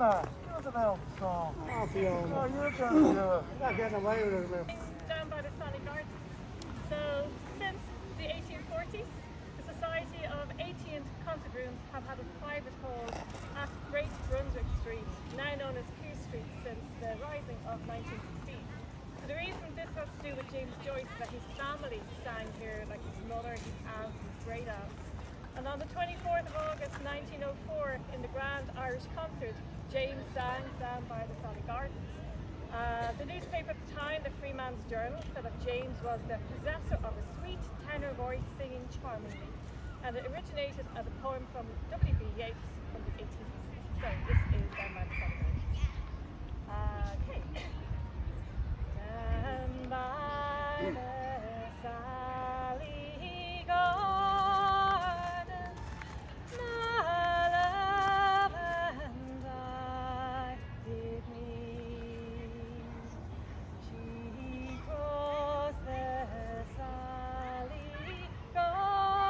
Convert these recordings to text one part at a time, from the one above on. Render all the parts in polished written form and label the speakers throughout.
Speaker 1: Fiona, you're the elf song.
Speaker 2: Oh, Fiona.
Speaker 1: Oh, you're going to do it.
Speaker 2: Not getting away with it, Lou.
Speaker 3: Down by the Sally Gardens. So, since the 1840s, the Society of 18th Concert Rooms have had a private hall at Great Brunswick Street, now known as Keir Street, since the rising of 1916. So the reason this has to do with James Joyce is that his family sang here, like his mother, his aunts, his great aunts. And on the 24th of August 1904, in the Grand Irish Concert, James sang down by the Sally Gardens. The newspaper at the time, the Freeman's Journal, said that James was the possessor of a sweet tenor voice singing charmingly, and it originated as a poem from W.B. Yeats from the 1850s. So this is down by the Sally Gardens. Okay. Down by the Sally Gardens, my love and I did meet. She crossed the Sally Gardens,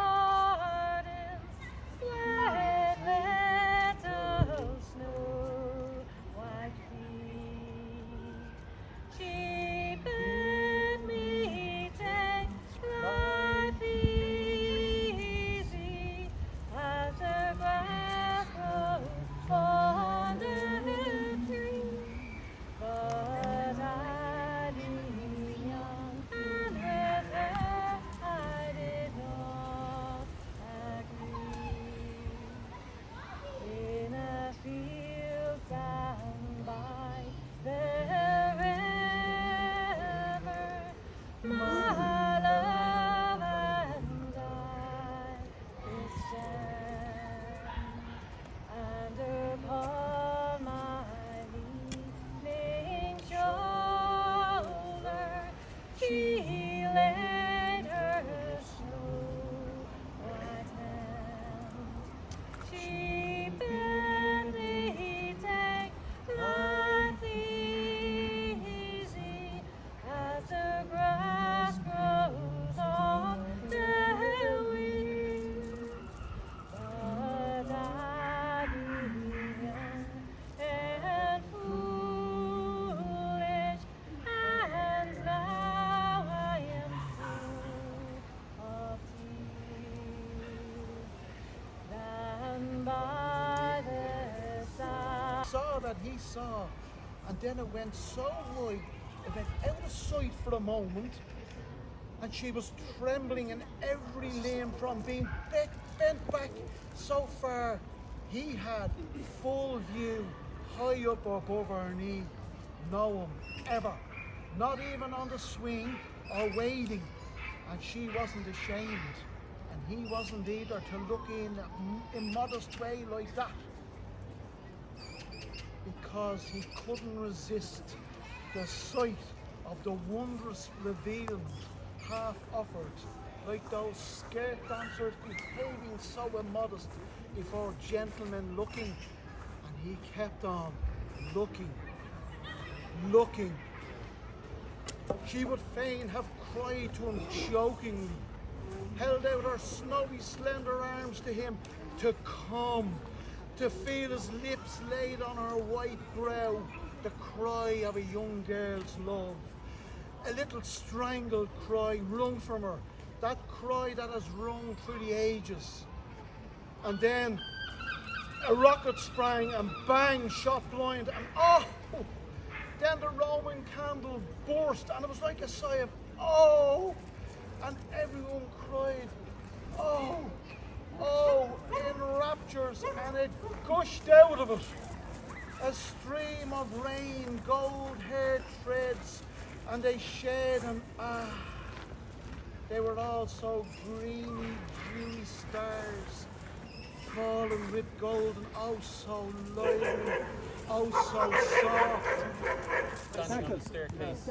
Speaker 3: wet little snow white feet. She bid me take life easy as the grass grows under the tree. But I being young and restless, I did not agree. In a field down by the river, my love and I will stand, and upon my leaning shoulder she laid her snow white hand. She bid me take life easy as the grass grows on the wind. But I being young and foolish, and now I am full of tears. Down by the side.
Speaker 1: Saw that he saw, and then it went so wide, it went out of sight for a moment, and she was trembling in every limb from being bent back so far. He had full view, high up above her knee. No one ever, not even on the swing or wading, and she wasn't ashamed, and he wasn't either, to look in a immodest way like that, because he couldn't resist the sight of the wondrous revealment half offered, like those skirt dancers behaving so immodest before gentlemen looking, and he kept on looking. She would fain have cried to him jokingly, held out her snowy slender arms to him to come, to feel his lips laid on her white brow, the cry of a young girl's love. A little strangled cry wrung from her, that cry that has rung through the ages. And then a rocket sprang and bang, shot blind, and oh! Then the Roman candle burst, and it was like a sigh of oh! And everyone cried, oh! Oh, in raptures, and it gushed out of it. A stream of rain, gold-haired threads, and they shed, and they were all so greeny, dewy stars, falling with gold, and oh so lively, oh so soft.
Speaker 4: Standing on the staircase,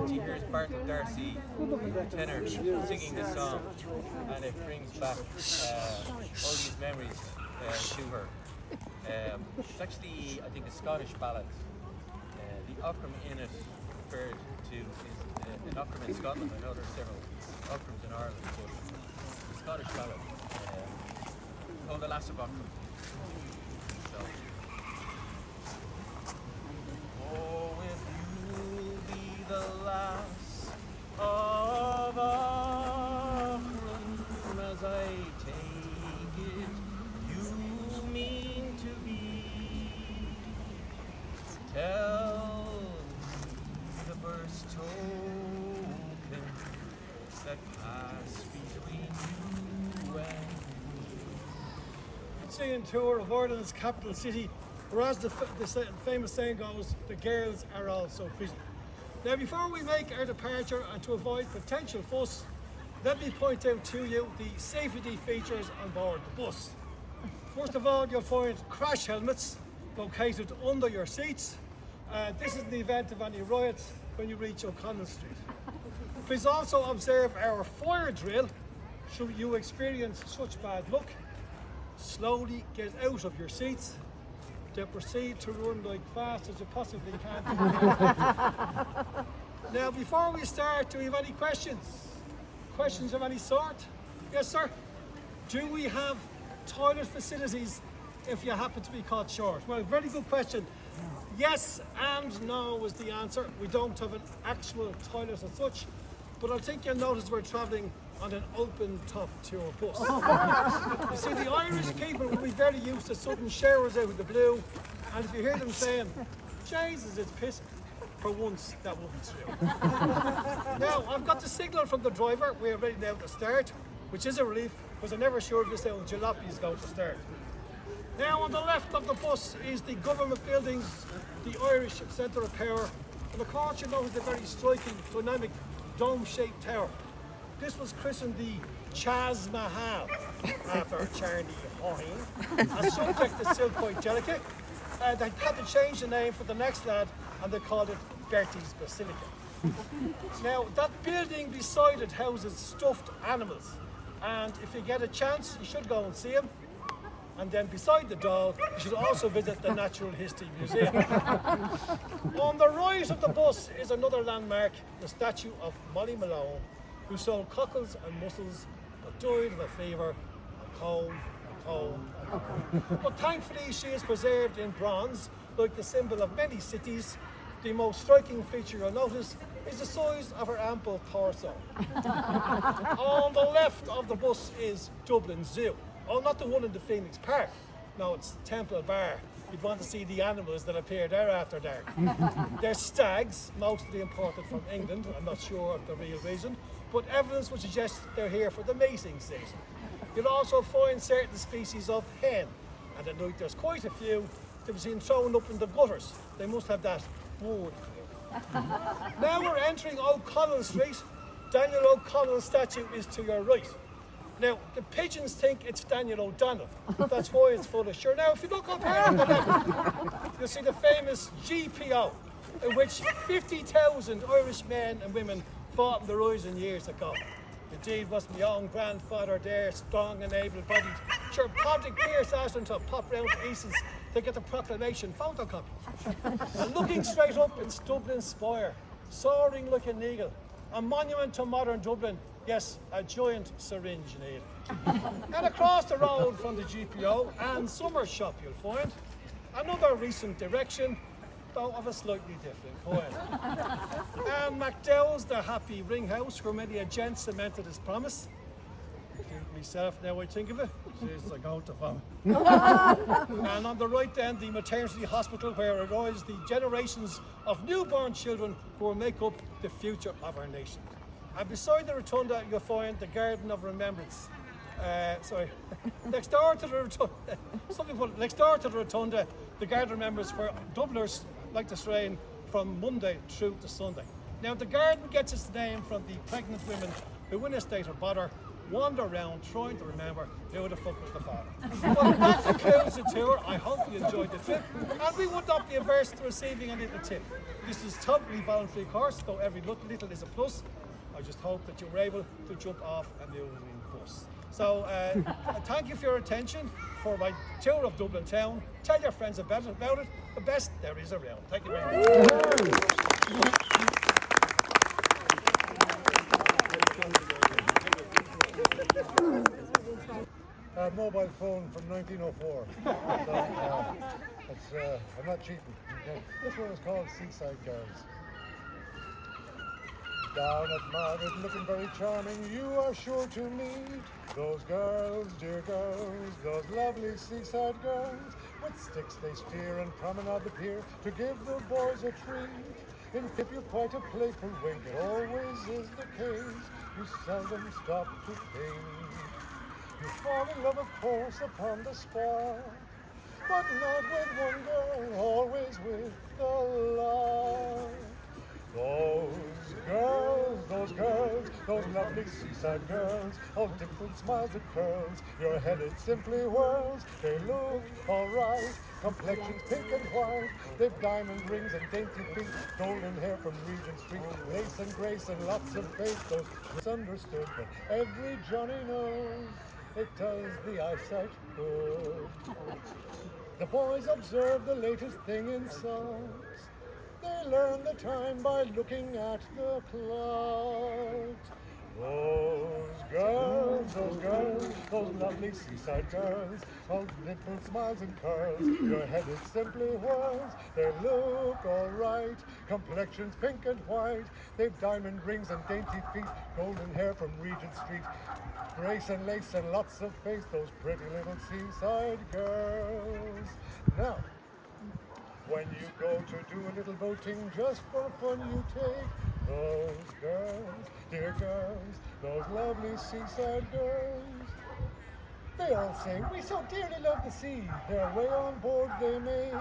Speaker 4: she hears Bartle Darcy tenor singing this song, and it brings back all these memories to her. It's actually, I think, a Scottish ballad. The Ockram in it referred to is an Ockram in Scotland. I know there are several Ockrams in Ireland, but the Scottish ballad called The Lass of Ockram. So
Speaker 2: sightseeing tour of Ireland's capital city, where, as the famous saying goes, the girls are all so pretty. Now, before we make our departure and to avoid potential fuss, let me point out to you the safety features on board the bus. First of all, you'll find crash helmets located under your seats. This is in the event of any riots when you reach O'Connell Street. Please also observe our fire drill. Should you experience such bad luck, slowly get out of your seats, then proceed to run like fast as you possibly can. Now, before we start, do we have any questions? Questions of any sort? Yes, sir? Do we have toilet facilities if you happen to be caught short? Well, very good question. Yes and no is the answer. We don't have an actual toilet as such, but I think you'll notice we're travelling on an open top tour bus. You see, the Irish people will be very used to sudden showers out of the blue, and if you hear them saying, Jesus, it's pissing, for once, that won't be true. Now, I've got the signal from the driver. We're ready now to start, which is a relief, because I never sure if this old jalopy is going to start. Now, on the left of the bus is the government buildings, the Irish Centre of Power, and of course you notice the very striking, dynamic, dome-shaped tower. This was christened the Chaz Mahal after Charlie Hine, a subject that's still quite delicate. They had to change the name for the next lad, and they called it Bertie's Basilica. Now, that building beside it houses stuffed animals, and if you get a chance, you should go and see them. And then beside the doll, you should also visit the Natural History Museum. On the right of the bus is another landmark, the statue of Molly Malone, who sold cockles and mussels, but died of a fever, and cold, and cold, and cold. But thankfully she is preserved in bronze, like the symbol of many cities. The most striking feature you'll notice is the size of her ample torso. On the left of the bus is Dublin Zoo. Oh, not the one in the Phoenix Park. No, it's Temple Bar. You'd want to see the animals that appear there after dark. They're stags, mostly imported from England. I'm not sure of the real reason, but evidence would suggest they're here for the mating season. You'll also find certain species of hen, and at night there's quite a few to be seen thrown up in the gutters. They must have that wood feel. Now we're entering O'Connell Street. Daniel O'Connell's statue is to your right. Now, the pigeons think it's Daniel O'Donnell. That's why it's full of sure. Now, if you look up here on the left, you'll see the famous GPO, in which 50,000 Irish men and women fought in the Rising years ago. Indeed, was my own grandfather there, strong and able-bodied. Sure, Patrick Pearse asked him to pop round to Eason's to get the proclamation photocopy. And looking straight up is Dublin Spire, soaring like an eagle, a monument to modern Dublin. Yes, a giant syringe needle. And across the road from the GPO and Summer Shop you'll find another recent direction, though of a slightly different kind. And McDowell's, the Happy Ring House, where many a gent cemented his promise. Myself, now I think of it, Jesus, I'm going to vomit. And on the right then, the maternity hospital, where arise the generations of newborn children who will make up the future of our nation. And beside the rotunda, you'll find the Garden of Remembrance. Next door to the rotunda, the Garden of Remembrance, where Dubliners like to strain from Monday through to Sunday. Now, the garden gets its name from the pregnant women who, in a state of bother, wander around trying to remember who the fuck was the father. Well, that concludes the tour. I hope you enjoyed the trip, and we would not be averse to receiving a little tip. This is totally voluntary course, though every little is a plus. I just hope that you were able to jump off a moving bus. So thank you for your attention for my tour of Dublin town. Tell your friends about it, the best there is around. Thank you very much.
Speaker 5: A mobile phone from 1904. I'm not cheating. Okay. This one is called Seaside Girls. Down at Margaret, looking very charming, you are sure to meet those girls, dear girls, those lovely seaside girls. With sticks they steer and promenade the pier to give the boys a treat. In Pip you're quite a playful wink, it always is the case. You seldom stop to think. You fall in love, of course, upon the spot. But not with one girl, always with the lot. Those girls, those lovely seaside girls, all dimpled smiles and curls, your head it simply whirls. They look alright, complexions pink and white, they've diamond rings and dainty feet, golden hair from Regent Street, lace and grace and lots of face. Those misunderstood, but every Johnny knows it does the eyesight good. The boys observe the latest thing in songs. They learn the time by looking at the clocks. Those lovely seaside girls, all dimpled smiles and curls, your head is simply whirls. They look alright, complexions pink and white, they've diamond rings and dainty feet, golden hair from Regent Street, grace and lace and lots of face, those pretty little seaside girls. Now, when you go to do a little boating just for fun, you take those girls, dear girls, those lovely seaside girls. They all sing, we so dearly love the sea. Their way on board they made.